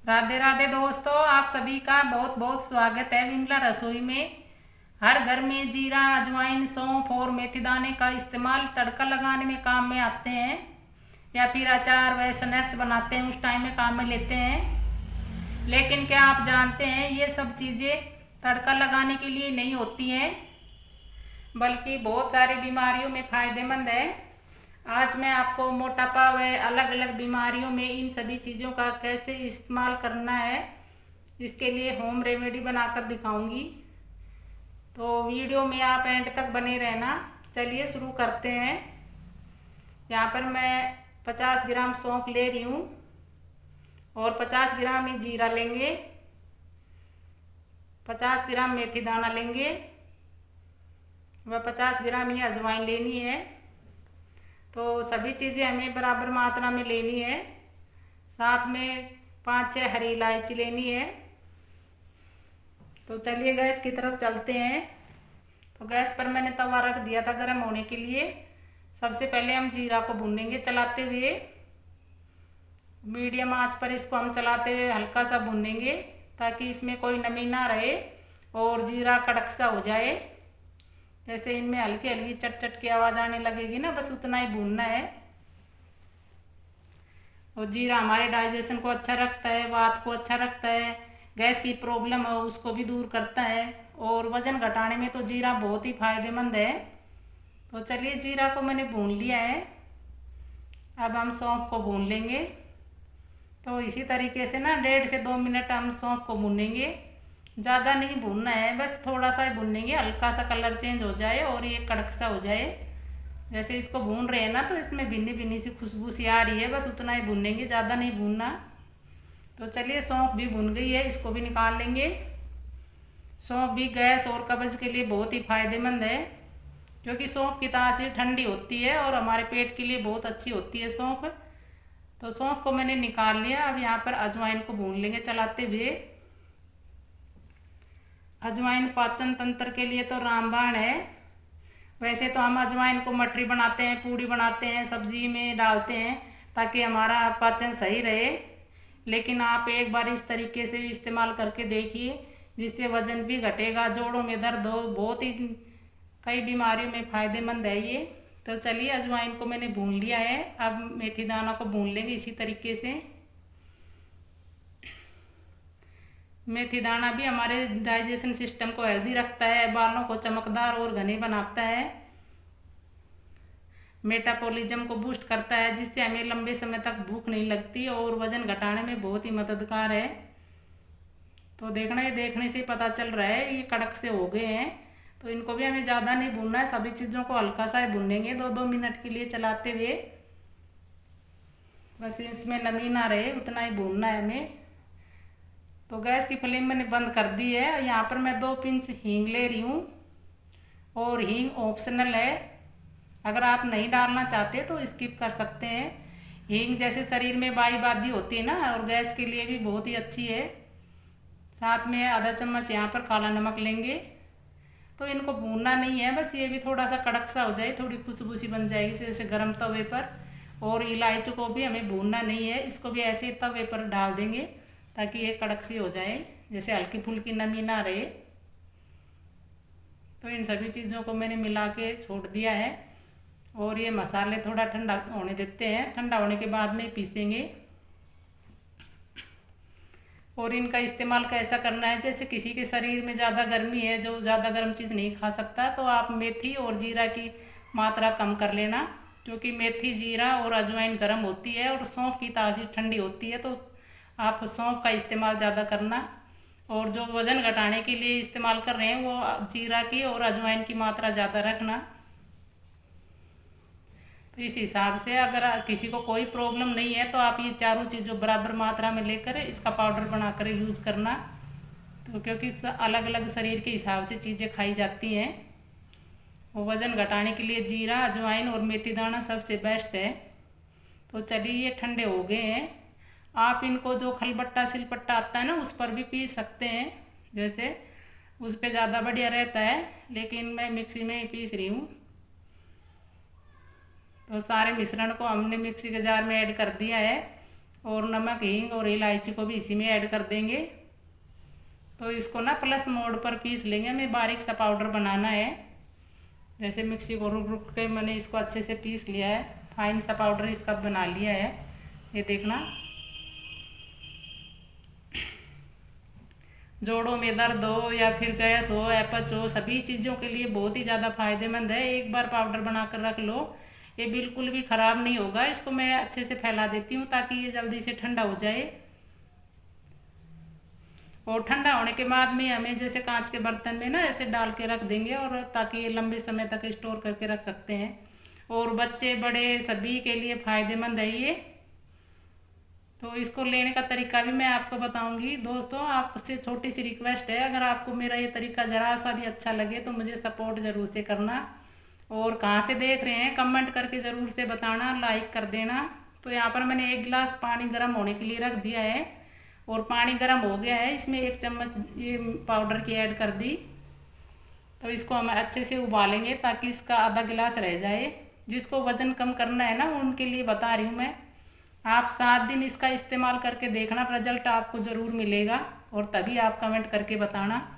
राधे राधे दोस्तों, आप सभी का बहुत बहुत स्वागत है विमला रसोई में। हर घर में जीरा, अजवाइन, सौंफ और मेथी दाने का इस्तेमाल तड़का लगाने में काम में आते हैं, या फिर अचार व स्नैक्स बनाते हैं उस टाइम में काम में लेते हैं। लेकिन क्या आप जानते हैं ये सब चीज़ें तड़का लगाने के लिए नहीं होती हैं, बल्कि बहुत सारी बीमारियों में फ़ायदेमंद है। आज मैं आपको मोटापा व अलग अलग बीमारियों में इन सभी चीज़ों का कैसे इस्तेमाल करना है, इसके लिए होम रेमेडी बनाकर दिखाऊंगी। तो वीडियो में आप एंड तक बने रहना। चलिए शुरू करते हैं। यहाँ पर मैं 50 ग्राम सौंफ ले रही हूँ और 50 ग्राम ही जीरा लेंगे, 50 ग्राम मेथी दाना लेंगे व 50 ग्राम ही अजवाइन लेनी है। तो सभी चीज़ें हमें बराबर मात्रा में लेनी है। साथ में 5-6 हरी इलायची लेनी है। तो चलिए गैस की तरफ चलते हैं। तो गैस पर मैंने तवा रख दिया था गर्म होने के लिए। सबसे पहले हम जीरा को भूनेंगे चलाते हुए। मीडियम आंच पर इसको हम चलाते हुए हल्का सा भूनेंगे, ताकि इसमें कोई नमी ना रहे और जीरा कड़क सा हो जाए। जैसे इनमें हल्की हल्की चट चट की आवाज़ आने लगेगी ना, बस उतना ही भूनना है। और जीरा हमारे डाइजेशन को अच्छा रखता है, वात को अच्छा रखता है, गैस की प्रॉब्लम हो उसको भी दूर करता है, और वज़न घटाने में तो जीरा बहुत ही फायदेमंद है। तो चलिए जीरा को मैंने भून लिया है। अब हम सौंफ को भून लेंगे। तो इसी तरीके से ना 1.5 से 2 मिनट हम सौंफ को भूनेंगे। ज़्यादा नहीं भूनना है, बस थोड़ा सा ही भूनेंगे, हल्का सा कलर चेंज हो जाए और ये कड़क सा हो जाए। जैसे इसको भून रहे हैं ना, तो इसमें भिन्नी भिन्नी सी खुशबू सी आ रही है, बस उतना ही भूनेंगे, ज़्यादा नहीं भूनना। तो चलिए सौंफ भी भून गई है, इसको भी निकाल लेंगे। सौंफ भी गैस और कब्ज के लिए बहुत ही फायदेमंद है, क्योंकि सौंफ की तासीर ठंडी होती है और हमारे पेट के लिए बहुत अच्छी होती है सौंफ। तो सौंफ को मैंने निकाल लिया। अब यहाँ पर अजवाइन को भून लेंगे चलाते हुए। अजवाइन पाचन तंत्र के लिए तो रामबाण है। वैसे तो हम अजवाइन को मटरी बनाते हैं, पूड़ी बनाते हैं, सब्जी में डालते हैं, ताकि हमारा पाचन सही रहे। लेकिन आप एक बार इस तरीके से भी इस्तेमाल करके देखिए, जिससे वजन भी घटेगा, जोड़ों में दर्द हो, बहुत ही कई बीमारियों में फ़ायदेमंद है ये। तो चलिए अजवाइन को मैंने भून लिया है। अब मेथी दाना को भून लेंगे इसी तरीके से। मेथी दाना भी हमारे डाइजेशन सिस्टम को हेल्दी रखता है, बालों को चमकदार और घने बनाता है, मेटाबॉलिज्म को बूस्ट करता है, जिससे हमें लंबे समय तक भूख नहीं लगती और वज़न घटाने में बहुत ही मददगार है। तो देखना, ये देखने से पता चल रहा है ये कड़क से हो गए हैं। तो इनको भी हमें ज़्यादा नहीं भूनना है, सभी चीज़ों को हल्का सा ही भूनेंगे 2-2 मिनट के लिए चलाते हुए। बस इसमें नमी ना रहे उतना ही भूनना है हमें। तो गैस की फ्लेम मैंने बंद कर दी है। यहाँ पर मैं 2 पिंच हींग ले रही हूँ, और हींग ऑप्शनल है, अगर आप नहीं डालना चाहते तो स्किप कर सकते हैं। हींग जैसे शरीर में वायु बाधी होती है ना, और गैस के लिए भी बहुत ही अच्छी है। साथ में आधा चम्मच यहाँ पर काला नमक लेंगे। तो इनको भूनना नहीं है, बस ये भी थोड़ा सा कड़क सा हो जाए, थोड़ी खुशबू सी बन जाएगी जैसे गर्म तवे पर। और इलायची को भी हमें भूनना नहीं है, इसको भी ऐसे तवे पर डाल देंगे, ताकि ये कड़क सी हो जाए, जैसे हल्की फुल्की नमी ना रहे। तो इन सभी चीज़ों को मैंने मिला के छोड़ दिया है, और ये मसाले थोड़ा ठंडा होने देते हैं। ठंडा होने के बाद में पीसेंगे। और इनका इस्तेमाल कैसा करना है, जैसे किसी के शरीर में ज़्यादा गर्मी है, जो ज़्यादा गर्म चीज़ नहीं खा सकता, तो आप मेथी और जीरा की मात्रा कम कर लेना, क्योंकि मेथी, जीरा और अजवाइन गर्म होती है और सौंफ की तासीर ठंडी होती है। तो आप सौंफ का इस्तेमाल ज़्यादा करना, और जो वज़न घटाने के लिए इस्तेमाल कर रहे हैं वो जीरा की और अजवाइन की मात्रा ज़्यादा रखना। तो इस हिसाब से अगर किसी को कोई प्रॉब्लम नहीं है, तो आप ये चारों चीज़ों बराबर मात्रा में लेकर इसका पाउडर बनाकर यूज करना। तो क्योंकि अलग अलग शरीर के हिसाब से चीज़ें खाई जाती हैं। वो वज़न घटाने के लिए जीरा, अजवाइन और मेथी दाना सबसे बेस्ट है। तो चलिए ये ठंडे हो गए हैं। आप इनको जो खलबट्टा सिलपट्टा आता है ना, उस पर भी पीस सकते हैं, जैसे उस पर ज़्यादा बढ़िया रहता है, लेकिन मैं मिक्सी में ही पीस रही हूँ। तो सारे मिश्रण को हमने मिक्सी के जार में ऐड कर दिया है। और नमक, हींग और इलायची को भी इसी में ऐड कर देंगे। तो इसको ना प्लस मोड पर पीस लेंगे, हमें बारीक सा पाउडर बनाना है। जैसे मिक्सी को रुक रुक के मैंने इसको अच्छे से पीस लिया है, फाइन सा पाउडर इसका बना लिया है। ये देखना, जोड़ों में दर्द हो या फिर गैस हो, अपच हो, सभी चीज़ों के लिए बहुत ही ज़्यादा फायदेमंद है। एक बार पाउडर बना कर रख लो, ये बिल्कुल भी ख़राब नहीं होगा। इसको मैं अच्छे से फैला देती हूँ ताकि ये जल्दी से ठंडा हो जाए। और ठंडा होने के बाद में हमें जैसे कांच के बर्तन में ना ऐसे डाल के रख देंगे, और ताकि ये लंबे समय तक स्टोर करके रख सकते हैं। और बच्चे बड़े सभी के लिए फ़ायदेमंद है ये। तो इसको लेने का तरीका भी मैं आपको बताऊंगी। दोस्तों, आपसे छोटी सी रिक्वेस्ट है, अगर आपको मेरा ये तरीका ज़रा सा भी अच्छा लगे तो मुझे सपोर्ट ज़रूर से करना। और कहाँ से देख रहे हैं कमेंट करके ज़रूर से बताना, लाइक कर देना। तो यहाँ पर मैंने 1 गिलास पानी गर्म होने के लिए रख दिया है, और पानी गर्म हो गया है। इसमें 1 चम्मच ये पाउडर की ऐड कर दी। तो इसको हम अच्छे से उबालेंगे ताकि इसका आधा गिलास रह जाए। जिसको वज़न कम करना है ना, उनके लिए बता रही हूँ मैं। आप 7 दिन इसका इस्तेमाल करके देखना, रिजल्ट आपको ज़रूर मिलेगा, और तभी आप कमेंट करके बताना।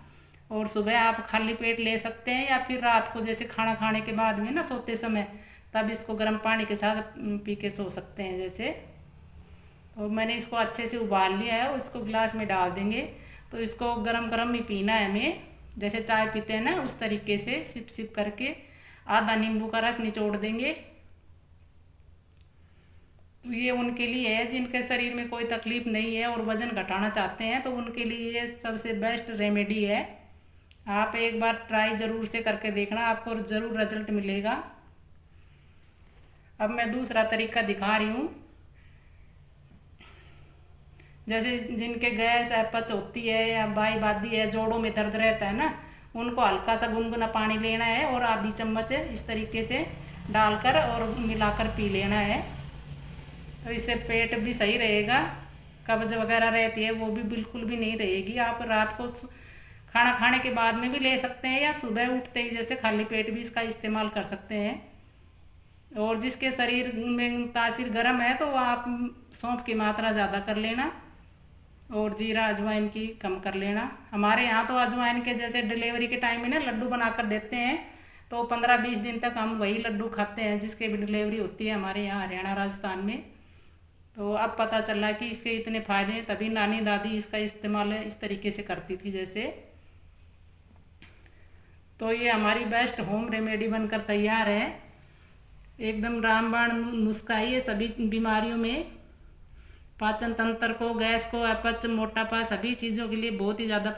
और सुबह आप खाली पेट ले सकते हैं, या फिर रात को जैसे खाना खाने के बाद में ना सोते समय, तब इसको गर्म पानी के साथ पी के सो सकते हैं जैसे। तो मैंने इसको अच्छे से उबाल लिया है, और इसको गिलास में डाल देंगे। तो इसको गरम गरम ही पीना है हमें, जैसे चाय पीते हैं ना उस तरीके से सिप सिप करके। आधा नींबू का रस निचोड़ देंगे। तो ये उनके लिए है जिनके शरीर में कोई तकलीफ नहीं है और वज़न घटाना चाहते हैं, तो उनके लिए ये सबसे बेस्ट रेमेडी है। आप एक बार ट्राई ज़रूर से करके देखना, आपको ज़रूर रिजल्ट मिलेगा। अब मैं दूसरा तरीका दिखा रही हूँ। जैसे जिनके गैस अपच होती है या बाई बादी है, जोड़ों में दर्द रहता है ना, उनको हल्का सा गुनगुना पानी लेना है, और आधी चम्मच इस तरीके से डालकर और मिलाकर पी लेना है। तो इससे पेट भी सही रहेगा, कब्ज वगैरह रहती है वो भी बिल्कुल भी नहीं रहेगी। आप रात को खाना खाने के बाद में भी ले सकते हैं, या सुबह उठते ही जैसे खाली पेट भी इसका इस्तेमाल कर सकते हैं। और जिसके शरीर में तासीर गर्म है तो आप सौंफ की मात्रा ज़्यादा कर लेना, और जीरा अजवाइन की कम कर लेना। हमारे यहाँ तो अजवाइन के जैसे डिलीवरी के टाइम में ना लड्डू बना कर देते हैं, तो 15-20 दिन तक हम वही लड्डू खाते हैं जिसके भी डिलीवरी होती है हमारे यहाँ हरियाणा राजस्थान में। तो अब पता चला कि इसके इतने फ़ायदे हैं, तभी नानी दादी इसका इस्तेमाल इस तरीके से करती थी जैसे। तो ये हमारी बेस्ट होम रेमेडी बनकर तैयार है, एकदम रामबाण नुस्खा है ये सभी बीमारियों में। पाचन तंत्र को, गैस को, अपच, मोटापा, सभी चीज़ों के लिए बहुत ही ज़्यादा